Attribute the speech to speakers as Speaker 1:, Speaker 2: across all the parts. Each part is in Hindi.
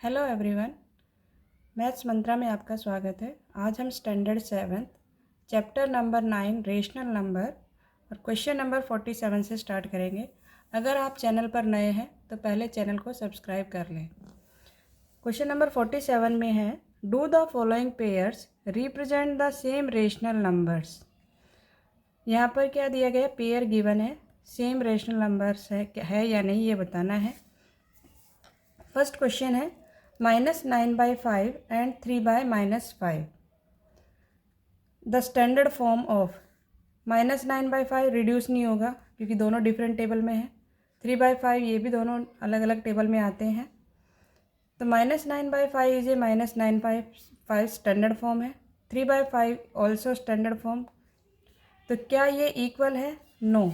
Speaker 1: हेलो एवरीवन, मैथ्स मंत्रा में आपका स्वागत है। आज हम standard 7 chapter number 9 rational number और क्वेश्चन नंबर 47 से स्टार्ट करेंगे। अगर आप चैनल पर नए हैं तो पहले चैनल को सब्सक्राइब कर लें। क्वेश्चन नंबर 47 में है, do the following pairs represent the same rational numbers. यहाँ पर क्या दिया गया, पेयर गिवन है, सेम रेशनल नंबर्स है या नहीं ये बताना है। फर्स्ट क्वेश्चन है -9/5 and 3/-5। The standard form of -9/5 reduce नहीं होगा क्योंकि दोनों डिफरेंट टेबल में है। 3/5 ये भी दोनों अलग अलग टेबल में आते हैं। तो -9/5 इज ए -9/5 स्टैंडर्ड फॉर्म है। 3/5 ऑल्सो स्टैंडर्ड फॉर्म। तो क्या ये इक्वल है? नो।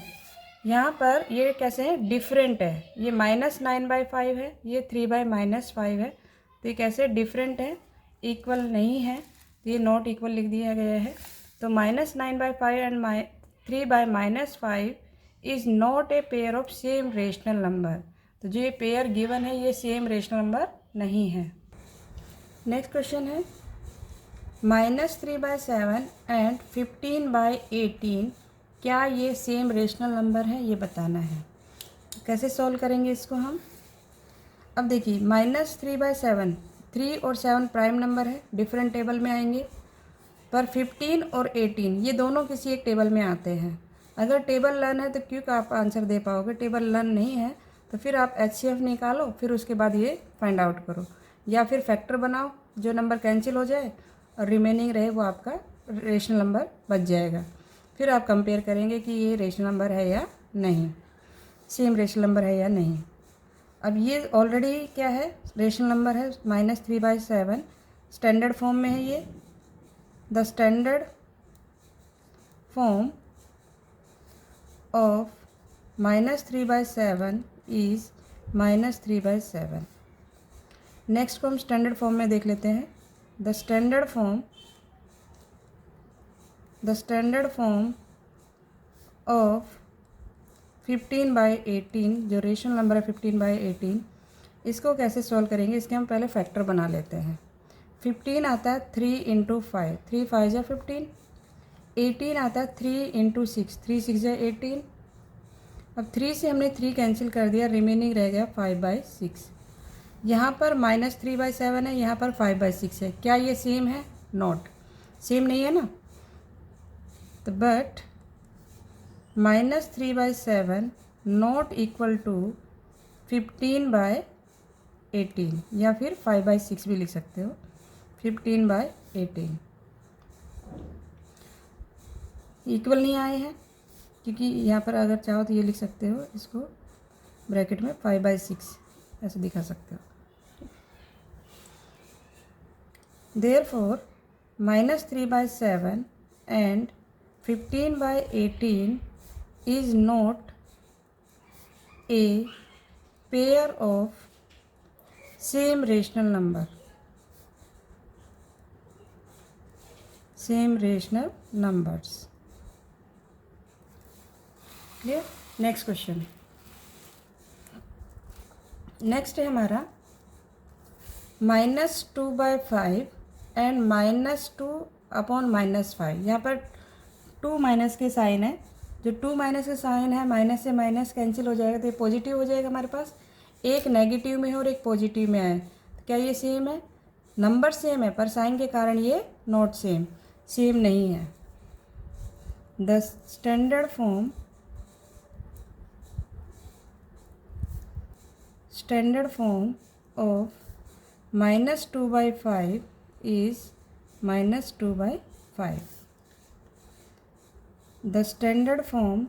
Speaker 1: यहाँ पर ये कैसे है, डिफरेंट है। ये -9/5 है, ये 3/-5 है। तो ये कैसे डिफरेंट है, इक्वल नहीं है, तो ये नॉट इक्वल लिख दिया गया है। तो -9/5 and 3/-5 is not a pair of same rational number. तो जो ये पेयर गिवन है ये सेम रेशनल नंबर नहीं है। नेक्स्ट क्वेश्चन है -3/7 एंड 15/18, क्या ये सेम रेशनल नंबर है ये बताना है। कैसे सॉल्व करेंगे इसको हम? अब देखिए -3/7, 3 और 7 प्राइम नंबर है, डिफरेंट टेबल में आएंगे। पर 15 और 18 ये दोनों किसी एक टेबल में आते हैं। अगर टेबल लर्न है तो क्यों आप आंसर दे पाओगे, टेबल लर्न नहीं है तो फिर आप HCF निकालो, फिर उसके बाद ये फाइंड आउट करो, या फिर फैक्टर बनाओ, जो नंबर कैंसिल हो जाए और रिमेनिंग रहे वो आपका रेशनल नंबर बच जाएगा। फिर आप कंपेयर करेंगे कि ये रेशनल नंबर है या नहीं, सेम रेशनल नंबर है या नहीं। अब ये ऑलरेडी क्या है, रेशनल नंबर है, -3/7 स्टैंडर्ड फॉर्म में है ये। The standard form of -3/7 is -3/7। Next को हम स्टैंडर्ड फॉर्म में देख लेते हैं। द स्टैंडर्ड फॉर्म ऑफ 15/18, जो रेशनल नंबर है 15/18, इसको कैसे सॉल्व करेंगे, इसके हम पहले फैक्टर बना लेते हैं। 15 आता है 3 × 5, 3 5 या 15। 18 आता है 3 × 6, 3 6 या 18। अब 3 से हमने 3 कैंसिल कर दिया, रिमेनिंग रह गया 5/6। यहाँ पर -3/7 है, यहाँ पर 5/6 है। क्या ये सेम है? नॉट, सेम नहीं है ना। तो बट -3/7 नॉट इक्वल टू 15/18, या फिर 5/6 भी लिख सकते हो, 15/18 इक्वल नहीं आए हैं, क्योंकि यहाँ पर अगर चाहो तो ये लिख सकते हो, इसको ब्रैकेट में 5/6 ऐसे दिखा सकते हो। Therefore -3/7 and 15/18 is not a pair of same rational number, same rational numbers. Clear? Next question, next है हमारा -2/5 एंड -2/-5। यहाँ पर 2 माइनस के साइन है, जो 2 माइनस के साइन है, माइनस से माइनस कैंसिल हो जाएगा तो ये पॉजिटिव हो जाएगा हमारे पास। एक नेगेटिव में है और एक पॉजिटिव में आए, तो क्या ये सेम है? नंबर सेम है पर साइन के कारण ये नॉट सेम, सेम नहीं है। The standard form of -2/5 is -2/5. The standard form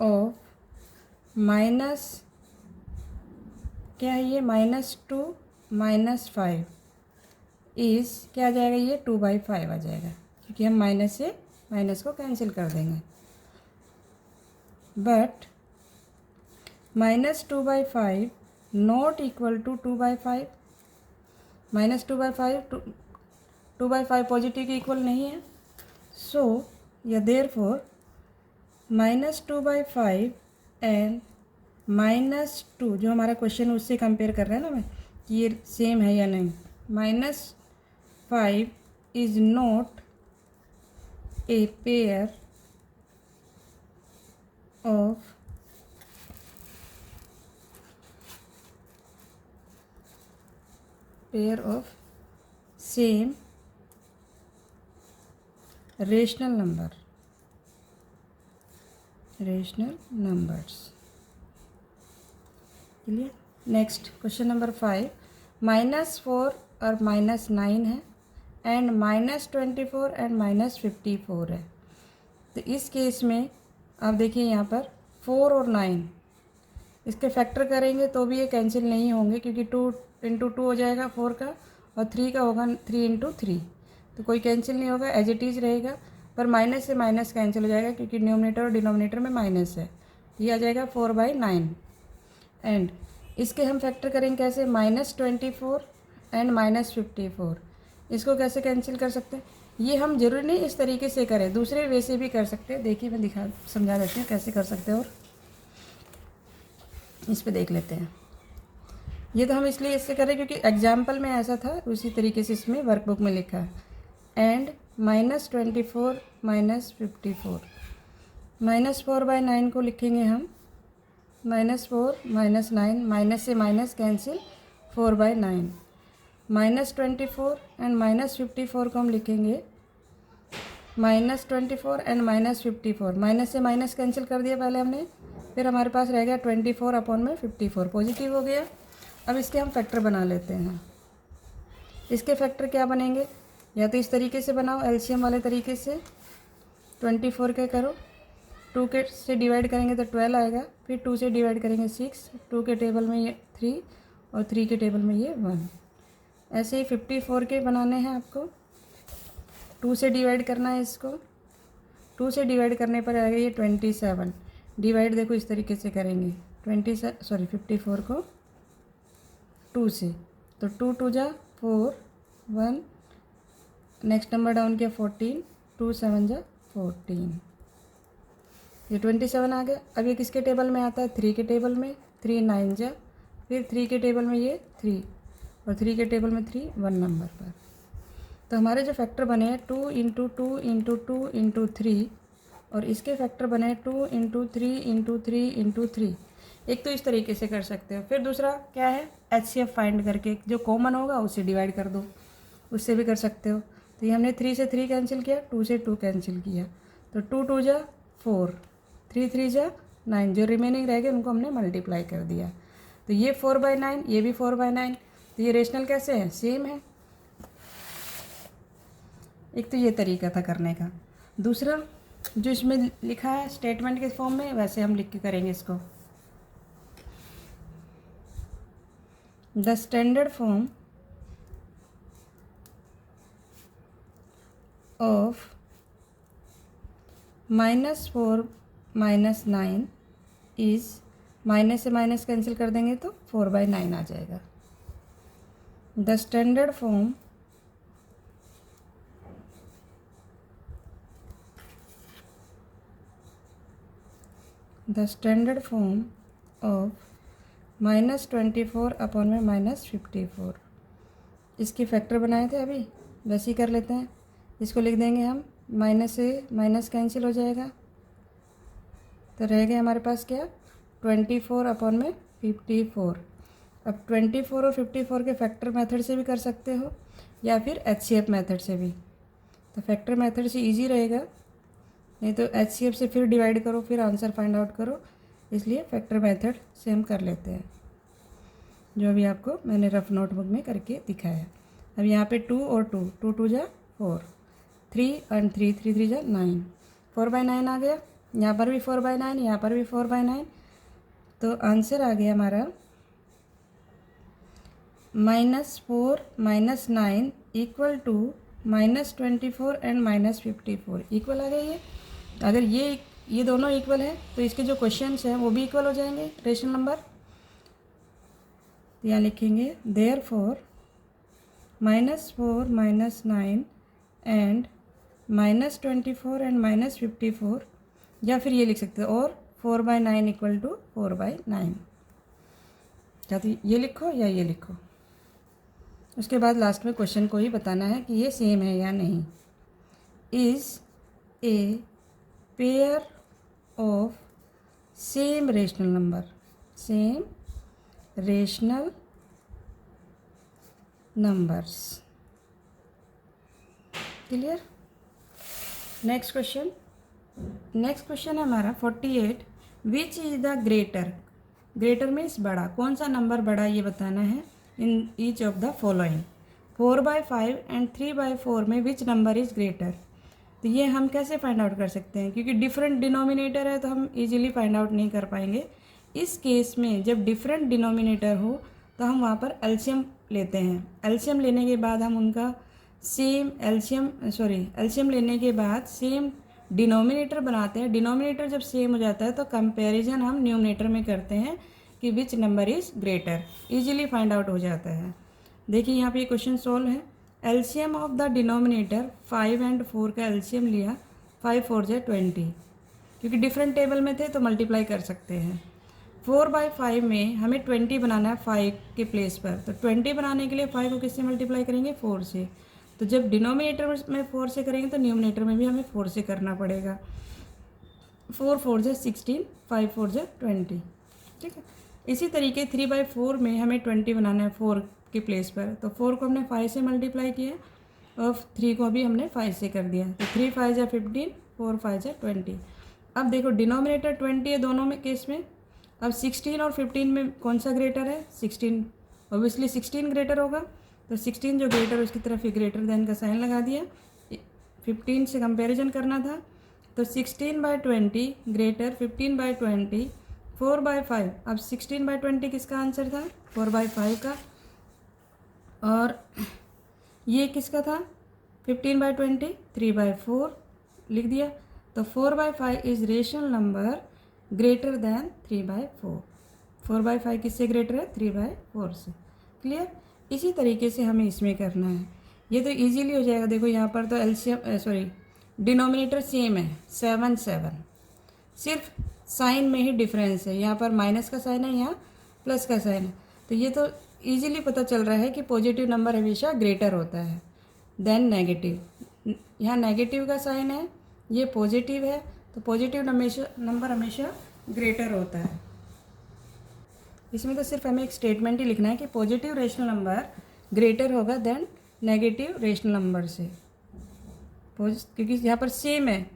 Speaker 1: of minus क्या है ये, -2/-5 इज़ क्या आ जाएगा, ये 2/5 आ जाएगा, क्योंकि हम माइनस से माइनस को कैंसिल कर देंगे। But -2/5 not equal to 2/5। -2/5 2/5 positive के इक्वल नहीं है। So, yeah, therefore, -2/5 and -2 जो हमारा क्वेश्चन उससे कंपेयर कर रहे हैं ना मैं कि ये सेम है या नहीं। -5 is not a pair of same rational numbers. Clear. Next question number 5, -4 और -9 है एंड -24 एंड -54 है। तो इस केस में आप देखिए यहाँ पर 4 और 9 इसके फैक्टर करेंगे तो भी ये कैंसिल नहीं होंगे, क्योंकि 2 × 2 हो जाएगा 4 का, और 3 का होगा 3 × 3, तो कोई कैंसिल नहीं होगा, एज इट इज़ रहेगा। पर माइनस से माइनस कैंसिल हो जाएगा, क्योंकि न्यूमरेटर और डिनोमिनेटर में माइनस है। ये आ जाएगा 4/9। एंड इसके हम फैक्टर करेंगे कैसे, -24 एंड -54। इसको कैसे कैंसिल कर सकते हैं, ये हम जरूरी नहीं इस तरीके से करें, दूसरे वे से भी कर सकते हैं। देखिए मैं समझा देती हूँ कैसे कर सकते हैं। और इस पे देख लेते हैं। ये तो हम इसलिए इससे करें क्योंकि एग्जाम्पल में ऐसा था, उसी तरीके से इसमें वर्कबुक में लिखा है। एंड -24 -54, -4/9 को लिखेंगे हम -4 -9, माइनस से माइनस कैंसिल 4/9। -24 एंड -54 को हम लिखेंगे -24 एंड -54, माइनस से माइनस कैंसिल कर दिया पहले हमने, फिर हमारे पास रह गया 24/54, पॉजिटिव हो गया। अब इसके हम फैक्टर बना लेते हैं। इसके फैक्टर क्या बनेंगे, या तो इस तरीके से बनाओ एलसीएम वाले तरीके से, 24 के करो, 2 के से डिवाइड करेंगे तो 12 आएगा, फिर 2 से डिवाइड करेंगे 6, 2 के टेबल में ये 3 और 3 के टेबल में ये 1। ऐसे ही 54 के बनाने हैं आपको, 2 से डिवाइड करना है इसको, 2 से डिवाइड करने पर आएगा ये 27। डिवाइड देखो इस तरीके से करेंगे, 54 को 2 से, तो 2 2 जा 4, 1, नेक्स्ट नंबर डाउन किया 14, 2 7 जा 14, ये 27 आ गया। अब ये किसके टेबल में आता है, 3 के टेबल में, 3 9 जा, फिर 3 के टेबल में ये 3, और 3 के टेबल में 3 1 नंबर पर। तो हमारे जो फैक्टर बने हैं 2 × 2 × 2 × 3, और इसके फैक्टर बने 2 × 3 × 3 × 3। एक तो इस तरीके से कर सकते हो, फिर दूसरा क्या है, HCF फाइंड करके जो कॉमन होगा उसे डिवाइड कर दो, उससे भी कर सकते हो। तो ये हमने 3 से 3 कैंसिल किया, 2 से 2 कैंसिल किया, तो 2 2 जा 4, 3 3 जा 9, जो रिमेनिंग रह गए उनको हमने मल्टीप्लाई कर दिया। तो ये 4/9, ये भी 4/9, तो ये रेशनल कैसे है, सेम है। एक तो ये तरीका था करने का। दूसरा जो इसमें लिखा है स्टेटमेंट के फॉर्म में, वैसे हम लिख के करेंगे इसको। The standard form of -4 -9 is, minus से माइनस कैंसिल कर देंगे तो 4/9 आ जाएगा। द स्टैंडर्ड फॉर्म ऑफ -24/54, इसके फैक्टर बनाए थे अभी, वैसे ही कर लेते हैं। इसको लिख देंगे हम, माइनस से माइनस कैंसिल हो जाएगा, तो रह गया हमारे पास क्या, 24/54। अब 24 और 54 के फैक्टर मेथड से भी कर सकते हो, या फिर HCF मेथड से भी। तो फैक्टर मेथड से इजी रहेगा, नहीं तो HCF से फिर डिवाइड करो, फिर आंसर फाइंड आउट करो, इसलिए फैक्टर मेथड से हम कर लेते हैं, जो अभी आपको मैंने रफ नोटबुक में करके दिखाया। अब यहाँ पे 2 और 2, 2 2 जा 4, 3 और 3 3 3 जा 9, 4/9 आ गया। यहाँ पर भी 4/9, यहाँ पर भी 4/9, तो आंसर आ गया हमारा -4 -9 इक्वल टू -24 एंड -54 इक्वल आ गया ये। अगर ये दोनों इक्वल है तो इसके जो क्वेश्चंस हैं वो भी इक्वल हो जाएंगे रेशनल नंबर। यहाँ लिखेंगे देयरफॉर -4 -9 एंड -24 एंड -54, या फिर ये लिख सकते हैं और 4/9 इक्वल टू 4/9। क्या तो ये लिखो या ये लिखो। उसके बाद लास्ट में क्वेश्चन को ही बताना है कि ये सेम है या नहीं। Is a pair of same rational number, same rational numbers. Clear. Next question है हमारा 48। Which is the greater, greater means बड़ा, कौन सा नंबर बड़ा ये बताना है। In each of the following 4/5 and 3/4 में विच नंबर इज़ ग्रेटर। तो ये हम कैसे फाइंड आउट कर सकते हैं, क्योंकि डिफरेंट डिनोमिनेटर है तो हम इजीली फाइंड आउट नहीं कर पाएंगे। इस केस में जब डिफरेंट डिनोमिनेटर हो तो हम वहाँ पर एलसीएम लेते हैं। एलसीएम लेने के बाद हम उनका एलसीएम लेने के बाद सेम डिनोमिनेटर बनाते हैं। डिनोमिनेटर जब सेम हो जाता है तो कंपैरिजन हम न्यूमरेटर में करते हैं कि which number is greater, easily find out हो जाता है। देखिए यहाँ पे क्वेश्चन सोल्व है। LCM of the denominator 5 and 4 का एलसीएम लिया, 5 4 जा 20, क्योंकि डिफरेंट टेबल में थे तो मल्टीप्लाई कर सकते हैं। 4/5 में हमें 20 बनाना है 5 के प्लेस पर, तो 20 बनाने के लिए 5 को किससे मल्टीप्लाई करेंगे, 4 से। तो जब डिनोमिनेटर में 4 से करेंगे तो न्यूमरेटर में भी हमें 4 से करना पड़ेगा। 4 4 जा 16, 5 4 जा 20, ठीक है। इसी तरीके 3/4 में हमें 20 बनाना है 4 के प्लेस पर, तो 4 को हमने 5 से मल्टीप्लाई किया और 3 को भी हमने 5 से कर दिया, तो 3 5 जा 15, 4 5 जा 20। अब देखो डिनोमिनेटर 20 है दोनों में केस में। अब 16 और 15 में कौन सा ग्रेटर है, 16, ऑब्वियसली 16 ग्रेटर होगा, तो 16 जो ग्रेटर उसकी तरफ ये ग्रेटर देन का साइन लगा दिया। 15 से कंपैरिजन करना था, तो 16/20 ग्रेटर 15/20, 4/5। अब 16/20 किसका आंसर था, 4/5 का, और ये किसका था 15/20, 3/4 लिख दिया। तो 4/5 is rational number greater than 3/4। 4/5 किससे ग्रेटर है, 3/4 से। क्लियर। इसी तरीके से हमें इसमें करना है, ये तो इजीली हो जाएगा। देखो यहाँ पर तो एलसीएम डिनोमिनेटर सेम है 7 7, सिर्फ साइन में ही डिफरेंस है। यहाँ पर माइनस का साइन है, यहाँ प्लस का साइन है, तो ये तो इजीली पता चल रहा है कि पॉजिटिव नंबर हमेशा ग्रेटर होता है देन नेगेटिव। यहाँ नेगेटिव का साइन है, ये पॉजिटिव है, तो पॉजिटिव नंबर हमेशा ग्रेटर होता है। इसमें तो सिर्फ हमें एक स्टेटमेंट ही लिखना है कि पॉजिटिव रेशनल नंबर ग्रेटर होगा देन नेगेटिव रेशनल नंबर से, क्योंकि यहाँ पर सेम है,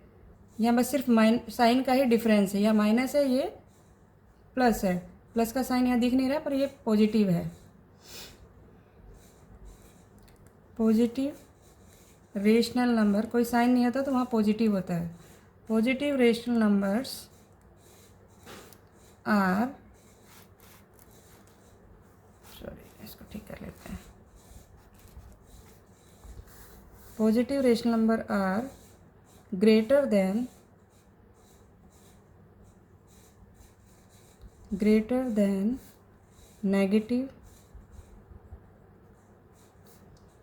Speaker 1: यहाँ बस सिर्फ साइन का ही डिफरेंस है। यहाँ माइनस है, ये प्लस है, प्लस का साइन यहाँ दिख नहीं रहा पर ये पॉजिटिव है। पॉजिटिव रेशनल नंबर, कोई साइन नहीं होता तो वहाँ पॉजिटिव होता है। पॉजिटिव रेशनल नंबर्स आर, इसको ठीक कर लेते हैं। Positive rational number are greater than negative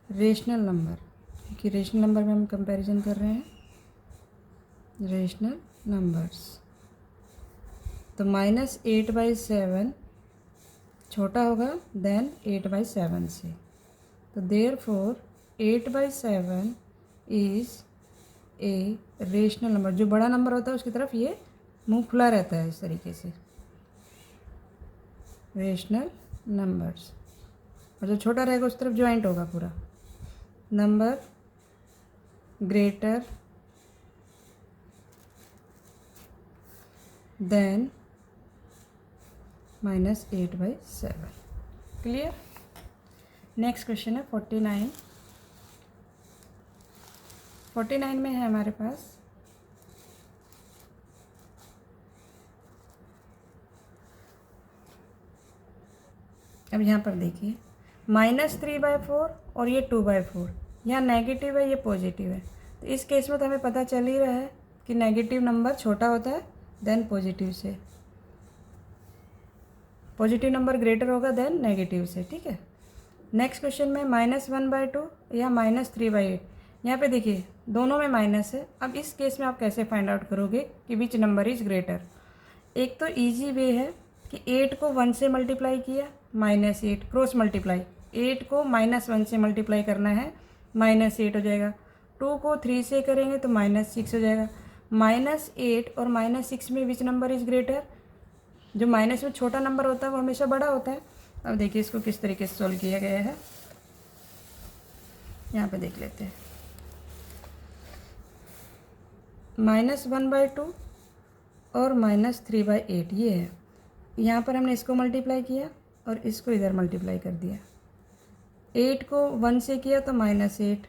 Speaker 1: rational number, क्योंकि रेशनल नंबर में हम कंपैरिजन कर रहे हैं रेशनल नंबर्स। तो -8/7 छोटा होगा देन 8/7 से, तो therefore 8/7 is a rational number. जो बड़ा नंबर होता है उसकी तरफ ये मुंह खुला रहता है इस तरीके से, रेशनल नंबर्स, और जो छोटा रहेगा उस तरफ ज्वाइंट होगा पूरा। Number greater than -8/7। Clear. Next question है 49। 49 में है हमारे पास अब यहाँ पर देखिए -3/4 और ये 2/4, यहाँ नेगेटिव है, ये पॉजिटिव है। तो इस केस में तो हमें पता चल ही रहा है कि नेगेटिव नंबर छोटा होता है देन पॉजिटिव से, पॉजिटिव नंबर ग्रेटर होगा देन नेगेटिव से, ठीक है। नेक्स्ट क्वेश्चन में -1/2 या -3/8, यहाँ पे देखिए दोनों में माइनस है। अब इस केस में आप कैसे फाइंड आउट करोगे कि विच नंबर इज़ ग्रेटर। एक तो इजी वे है कि 8 को 1 से मल्टीप्लाई किया -8 क्रॉस मल्टीप्लाई, 8 को -1 से मल्टीप्लाई करना है -8 हो जाएगा। 2 को 3 से करेंगे तो -6 हो जाएगा। -8 और -6 में विच नंबर इज़ ग्रेटर? जो माइनस में छोटा नंबर होता है वो हमेशा बड़ा होता है। अब देखिए इसको किस तरीके से सॉल्व किया गया है, यहाँ पे देख लेते हैं। -1/2 और -3/8 ये है। यहाँ पर हमने इसको मल्टीप्लाई किया और इसको इधर मल्टीप्लाई कर दिया। 8 को 1 से किया तो -8,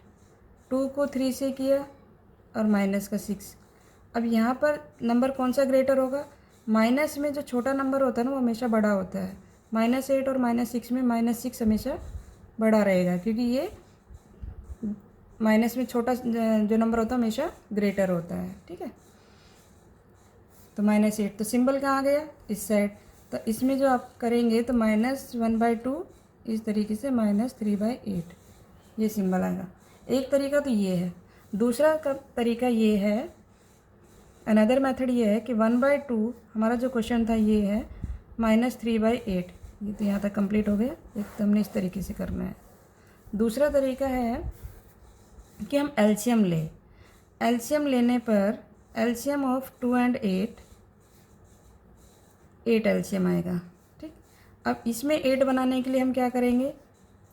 Speaker 1: 2 को 3 से किया और -6। अब यहाँ पर नंबर कौन सा ग्रेटर होगा? माइनस में जो छोटा नंबर होता है ना वो हमेशा बड़ा होता है। -8 और -6 में -6 हमेशा बड़ा रहेगा, क्योंकि ये माइनस में छोटा जो नंबर होता है हमेशा ग्रेटर होता है। ठीक है, तो -8 तो सिंबल कहाँ गया? इस साइड। तो इसमें जो आप करेंगे तो -1/2 इस तरीके से -3/8 ये सिंबल आएगा। एक तरीका तो ये है। दूसरा तरीका ये है, अनदर मेथड ये है कि 1/2 हमारा जो क्वेश्चन था ये है -3/8। ये तो यहाँ तक कंप्लीट हो गया। एक तो हमने इस तरीके से करना है। दूसरा तरीका है कि हम एलसीएम लें। एलसीएम लेने पर एलसीएम ऑफ 2 and 8 एलसीएम आएगा। ठीक, अब इसमें 8 बनाने के लिए हम क्या करेंगे?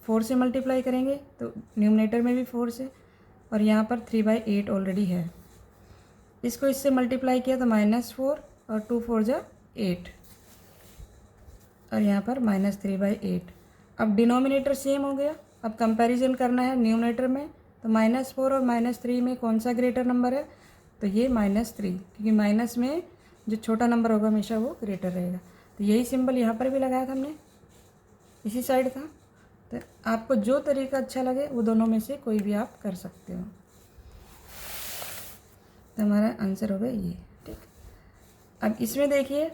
Speaker 1: 4 से मल्टीप्लाई करेंगे, तो न्यूमरेटर में भी 4 से, और यहाँ पर 3/8 ऑलरेडी है। इसको इससे मल्टीप्लाई किया तो -4 और 2 4 जा 8 और यहाँ पर -3/8। अब डिनोमिनेटर सेम हो गया। अब कंपैरिजन करना है न्यूमरेटर में, तो -4 और -3 में कौन सा ग्रेटर नंबर है? तो ये -3, क्योंकि माइनस में जो छोटा नंबर होगा हमेशा वो ग्रेटर रहेगा। तो यही सिंबल यहाँ पर भी लगाया था हमने, इसी साइड था। तो आपको जो तरीका अच्छा लगे वो दोनों में से कोई भी आप कर सकते हो। तो हमारा आंसर होगा ये। ठीक, अब इसमें देखिए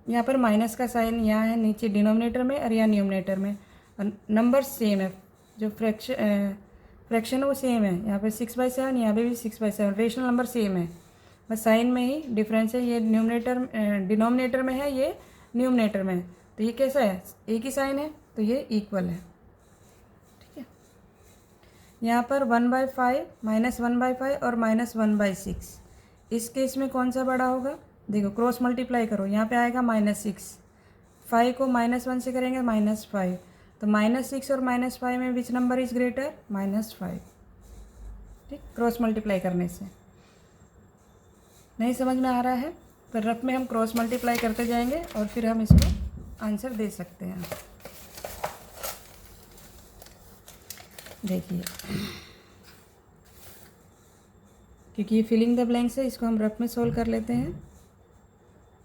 Speaker 1: यहाँ पर माइनस का साइन यहाँ है नीचे डिनोमिनेटर में और यहाँ न्यूमरेटर में, और नंबर सेम है। जो फ्रैक्शन है वो सेम है। यहाँ पे 6/7, यहाँ पे भी 6/7, रेशनल नंबर सेम है, बस साइन में ही डिफरेंस है। ये डिनोमिनेटर में है, ये न्यूमरेटर में है। तो ये कैसा है? एक ही साइन है, तो ये इक्वल है। ठीक है, यहाँ पर 1/5 -1/5 और -1/6, इस केस में कौन सा बड़ा होगा? देखो क्रॉस मल्टीप्लाई करो, यहाँ पे आएगा -6, 5 को -1 से करेंगे -5, तो -6 और -5 में विच नंबर इज ग्रेटर? -5। ठीक, क्रॉस मल्टीप्लाई करने से। नहीं समझ में आ रहा है तो रफ में हम क्रॉस मल्टीप्लाई करते जाएंगे और फिर हम इसको आंसर दे सकते हैं। देखिए, क्योंकि ये फिलिंग द ब्लैंक्स है, इसको हम रफ में सोल्व कर लेते हैं।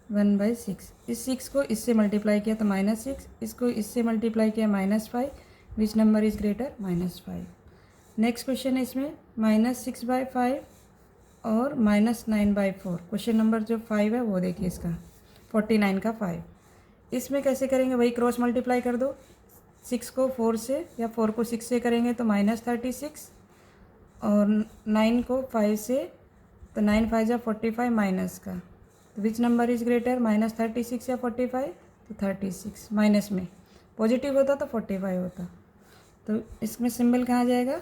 Speaker 1: 1/6, इस 6 को इससे मल्टीप्लाई किया तो -6, इसको इससे मल्टीप्लाई किया -5, which number is greater? -5। Next question है इसमें -6/5 और -9/4। क्वेश्चन नंबर जो 5 है वो देखिए इसका, 49 का 5। इसमें कैसे करेंगे? वही क्रॉस मल्टीप्लाई कर दो। 6 को 4 से या 4 को 6 से करेंगे तो -36, और 9 को 5 से, तो 9 5 जा 45 माइनस का, तो विच नंबर इज ग्रेटर? -36 या 45? तो 36। माइनस में पॉजिटिव होता तो 45 होता। तो इसमें सिंबल कहाँ जाएगा?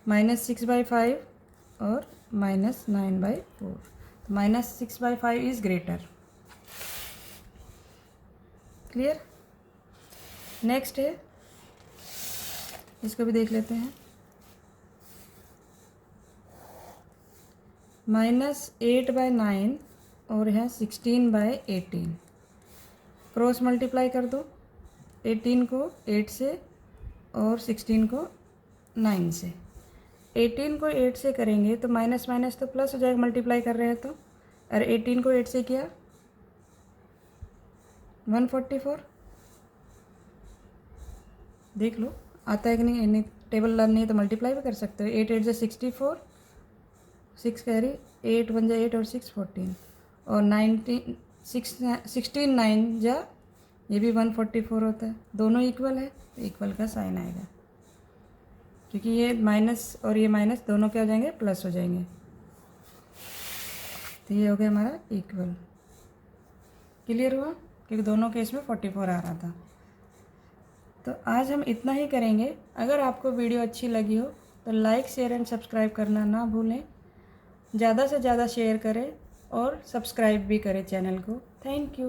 Speaker 1: -6/5 और -9/4। तो -6/5 इज ग्रेटर। क्लियर? नेक्स्ट है, इसको भी देख लेते हैं। -8/9 और है 16/18। क्रॉस मल्टीप्लाई कर दो, 18 को 8 से और 16 को 9 से। 18 को 8 से करेंगे तो माइनस माइनस तो प्लस हो जाएगा, मल्टीप्लाई कर रहे हैं तो। और 18 को 8 से किया 144। देख लो आता है कि नहीं, टेबल लर्न है तो मल्टीप्लाई भी कर सकते हो। 8 8 जा 64, 6 कैरी, 8 1 जा 8 और 6 14, और 16 9 जा, ये भी 144 होता है। दोनों इक्वल है तो इक्वल का साइन आएगा, क्योंकि ये माइनस और ये माइनस दोनों क्या हो जाएंगे? प्लस हो जाएंगे। तो ये हो गया हमारा इक्वल। क्लियर हुआ, क्योंकि दोनों केस में 44 आ रहा था। तो आज हम इतना ही करेंगे। अगर आपको वीडियो अच्छी लगी हो तो लाइक, शेयर एंड सब्सक्राइब करना ना भूलें। ज़्यादा से ज़्यादा शेयर करें और सब्सक्राइब भी करें चैनल को। Thank you.